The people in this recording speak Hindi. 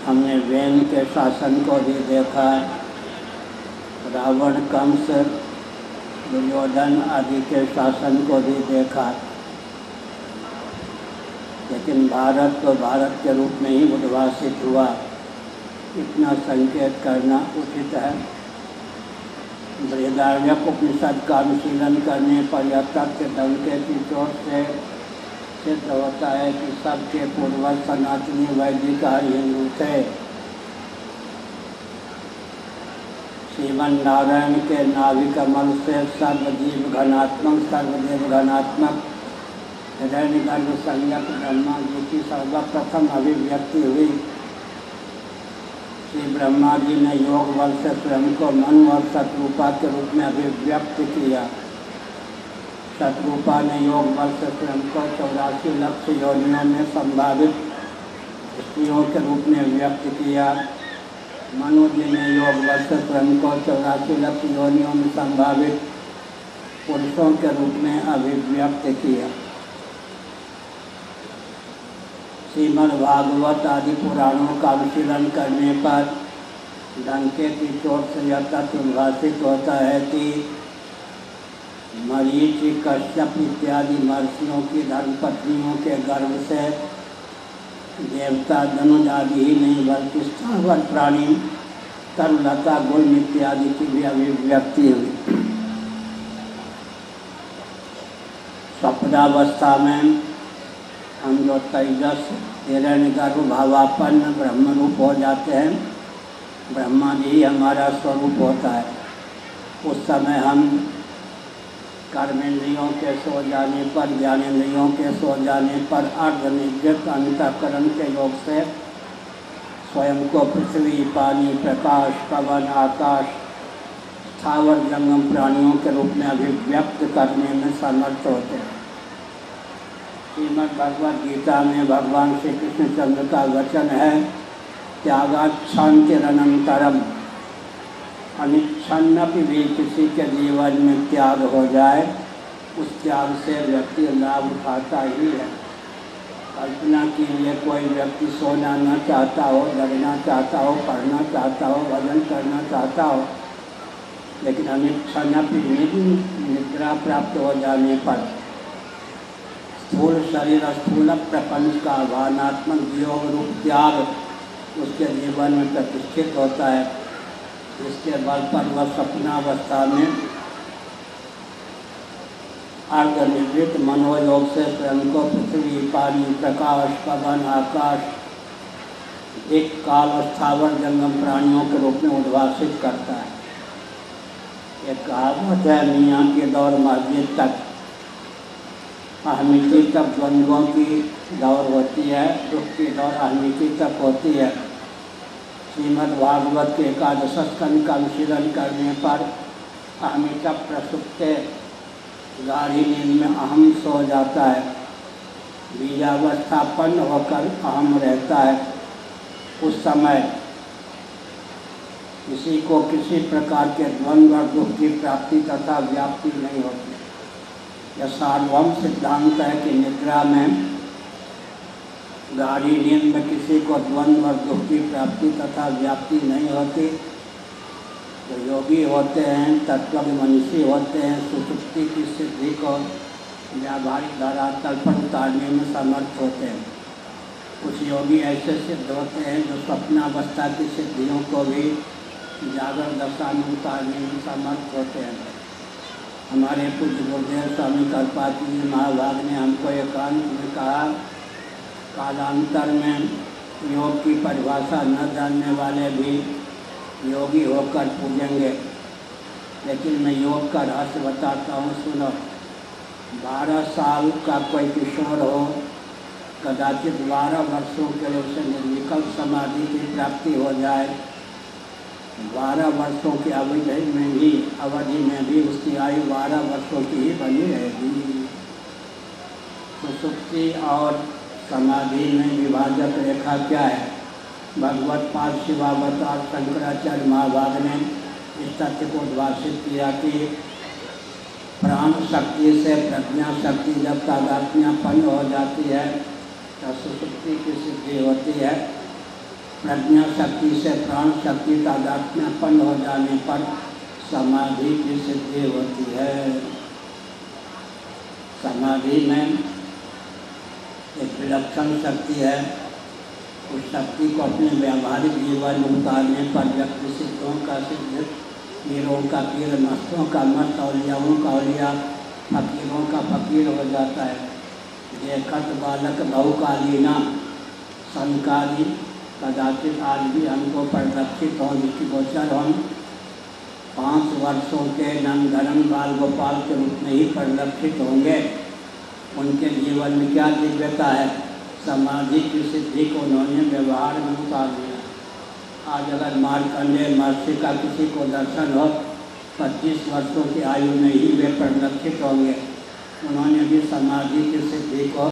हमने वेन के शासन को भी देखा, रावण, कंस, दुर्योधन आदि के शासन को भी देखा, लेकिन भारत तो भारत के रूप में ही उद्भासित हुआ, इतना संकेत करना उचित है। बृहदारण्यक उपनिषद का अनुशीलन करने पर यह तथ्य डंके की चोट से सिद्ध होता है कि सबके पूर्वज सनातनी वैदिक आर्य हिंदू थे। श्रीमन नारायण के नाभि कमल से सर्वजीव घनात्मक सर्वदेव घनात्मक हृदय गर्भ संयत ब्रह्मा जी की सर्वप्रथम अभिव्यक्ति हुई। श्री ब्रह्मा जी ने योग बल से स्वयं को मनु और शतरूपा के रूप में अभिव्यक्त किया। शतरूपा ने योग बल से स्वयं को 84 लक्ष योनियों में संभावित स्त्रियों के रूप में व्यक्त किया। मनु जी ने योग बल से स्वयं को 84 लक्ष योनियों में संभावित पुरुषों के रूप में अभिव्यक्त किया। श्रीमद् भागवत आदि पुराणों का अनुशीलन करने पर डंके की चोट से यह तथ्य उद्भासित होता है कि मरीचि, कश्यप इत्यादि महर्षियों की धर्मपत्नियों के गर्भ से देवता, धनुज आदि ही नहीं बल्कि स्थावर प्राणी, तरुलता, गुण इत्यादि की भी अभिव्यक्ति हुई। स्वप्नावस्था में हम जो तेजस हिरण्यगर्भ भावापन्न ब्रह्म रूप हो जाते हैं, ब्रह्मा जी हमारा स्वरूप होता है। उस समय हम कर्मेंद्रियों के सो जाने पर, ज्ञानेंद्रियों के सो जाने पर अर्धनिगृत अंतःकरण के योग से स्वयं को पृथ्वी, पानी, प्रकाश, पवन, आकाश, स्थावर जंगम प्राणियों के रूप में अभिव्यक्त करने में समर्थ होते हैं। श्रीमद् भगवद गीता में भगवान श्री कृष्णचंद्र का वचन है, त्यागाच्छान्तिरनंतरम, अनिच्छन्नपि भी किसी के जीवन में त्याग हो जाए, उस त्याग से व्यक्ति लाभ उठाता ही है। कल्पना कीजिए कोई व्यक्ति सोना न चाहता हो, लड़ना चाहता हो, पढ़ना चाहता हो, भजन करना चाहता हो, लेकिन अनिच्छन्नपि निद्रा प्राप्त हो जाने पर स्थूल शरीर, स्थूल प्रपंच का भावनात्मक वियोग रूप त्याग उसके जीवन में प्रतिष्ठित होता है। इसके बल पर वह स्वप्नावस्था में अर्धनिवृत्त मनोयोग से स्वयं को पृथ्वी, पानी, प्रकाश, पवन, आकाश, एक काल स्थावर जंगम प्राणियों के रूप में उद्भासित करता है। एक कहावत है, मियाँ के दौर मस्जिद तक, अहमियती तक द्वंद्वों की दौर होती है, दुख की दौर अहमियती तक होती है। श्रीमद् भागवत के एकादश स्कंद का अनुशीलन करने पर अहमिता प्रसुप्ते, गाढ़ी नींद में अहम सो जाता है, बीजावस्थापन्न होकर अहम रहता है। उस समय किसी को किसी प्रकार के द्वंद्व और दुख की प्राप्ति तथा व्याप्ति नहीं होती। यह सार्वभौम सिद्धांत है कि निद्रा में, गाढ़ी नींद में किसी को द्वंद्व और दुख की प्राप्ति तथा व्याप्ति नहीं होती। जो योगी होते हैं, तत्वमनीषी होते हैं, सुषुप्ति की सिद्धि को व्यावहारिक धरातल पर उतारने में समर्थ होते हैं। कुछ योगी ऐसे सिद्ध होते हैं जो स्वप्नावस्था की सिद्धियों को भी जागरण दशा में उतारने में समर्थ होते हैं। हमारे पूज्य गुरुदेव स्वामी कल्पाती जी महाभाग ने हमको एकांत में कहा, कालांतर में योग की परिभाषा न जानने वाले भी योगी होकर पूजेंगे, लेकिन मैं योग का रहस्य बताता हूँ, सुनो। 12 साल का कोई किशोर हो, कदाचित 12 वर्षों के लिए उसे निर्विकल्प समाधि की प्राप्ति हो जाए। 12 वर्षों की अवधि में भी उसकी आयु 12 वर्षों की ही बनी रहेगी। सुषुप्ति और समाधि में विभाजक रेखा क्या है? भगवत पाद शिवावतार शंकराचार्य महाभाग ने इस तथ्य को उद्भासित किया कि प्राण शक्ति से प्रज्ञा शक्ति जब तादात्म्यपन्न हो जाती है तो सुषुप्ति की सिद्धि होती है। प्रज्ञा शक्ति से प्राण शक्ति तादात्म्यपन्न हो जाने पर समाधि की सिद्धि होती है। समाधि में एक विलक्षण शक्ति है। उस शक्ति को अपने व्यावहारिक जीवन में उतारने पर व्यक्ति सिद्धों का सिद्ध, पीरों का पीर, मस्तों का मस्त, औलियाओं का औलिया, फकीरों का फकीर हो जाता है। देखत बालक बहुकालीना संकाली कदाचित आज भी हमको परिलक्षित हों, दृष्टिगोचर हों। 5 वर्षों के नंदनंदन बाल गोपाल के रूप में ही परिलक्षित होंगे। उनके जीवन में क्या दिव्यता है, समाधि की सिद्धि को उन्होंने व्यवहार में उतार दिया। आज अगर मार्कंडेय महर्षि का किसी को दर्शन हो, 25 वर्षों की आयु में ही वे परिलक्षित होंगे। उन्होंने भी समाधि की सिद्धि को